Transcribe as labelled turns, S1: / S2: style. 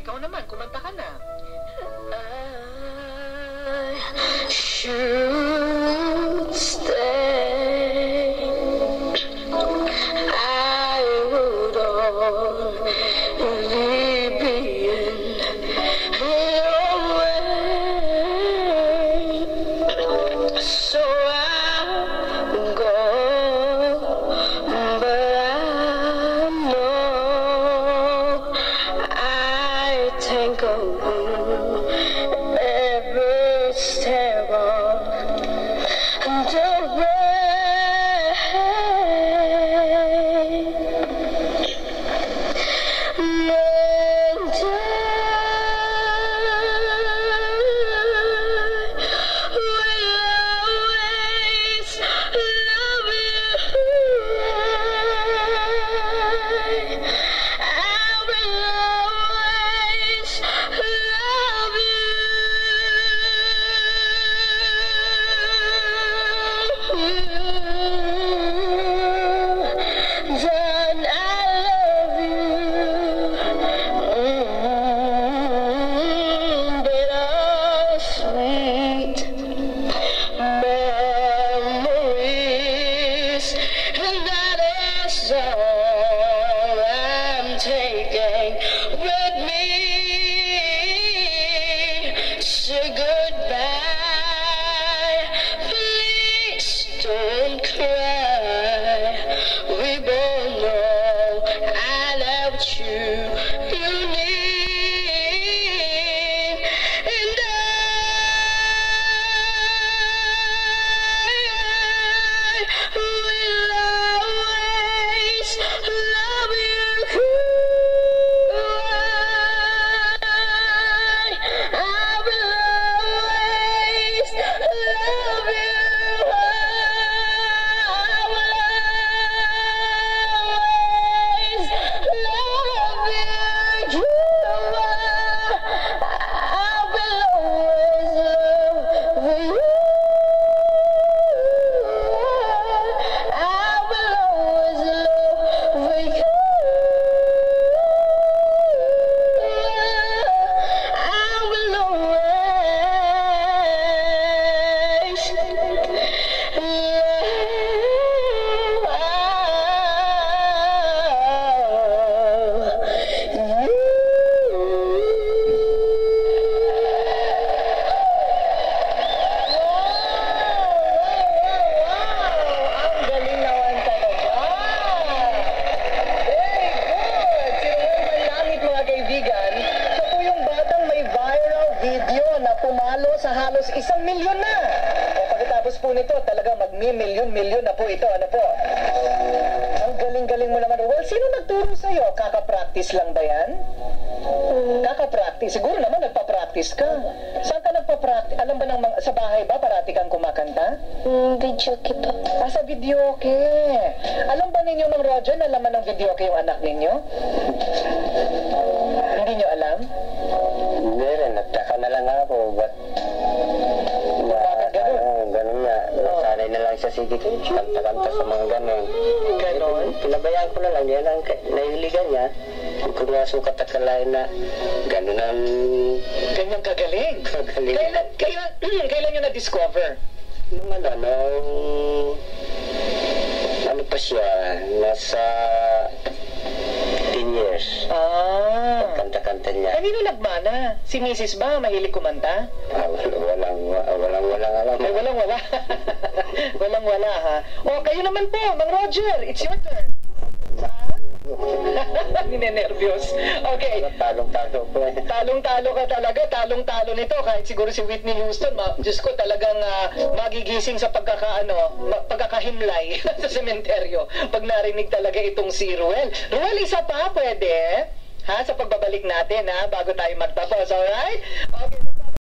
S1: ikaw naman, kumanta ka na.
S2: I should stay. I would only be in your way. So I'll go, but I know I tangle every step of the way. Taking with me, say goodbye, please don't cry. We both know I loved you, you need, and I will always love you. Sa halos 1 milyon na. O pagkatapos po nito, talagang mag-milyon-milyon na po ito. Ano po? Ang galing-galing mo naman. Well, sino nagturo sa'yo? Kaka-practice lang ba yan? Kaka-practice? Siguro naman nagpa-practice ka. Saan ka nagpa-practice? Alam ba sa bahay ba parati kang kumakanta?
S3: Videoke po.
S2: Sa videoke. Alam ba ninyo ng Roger na laman ng videoke yung anak ninyo? Hindi nyo alam?
S4: Hindi rin, nagtaka na lang ako. Ganun nga. Sanay na lang siya sige, kanta-kanta sa mga ganun.
S2: Ganon?
S4: Pinabayaan ko na lang, yan ang nahiligan niya. Hindi ko nga sukat akalain na ganun ang...
S2: Ganyang kagaling?
S4: Kagaling.
S2: Kailan nyo na-discover?
S4: Nung ano pa siya, nasa 10 years. Kanta-kanta niya.
S2: Kanino nagmana? Si Mrs. ba? Mahilig kumanta?
S4: Walang alam.
S2: Ay, walang-wala. Walang-wala, ha? O, kayo naman po, Mang Roger. It's your turn. Ninenervyos. Okay.
S4: Talong-talo po eh.
S2: Talong-talo ka talaga. Talong-talo nito. Kahit siguro si Whitney Houston, Diyos ko talagang magigising sa pagkakahimlay sa sementeryo. Pag narinig talaga itong si Ruel. Ruel, isa pa, pwede? Ha? Sa pagbabalik natin, ha? Bago tayo magtapos, alright? Okay.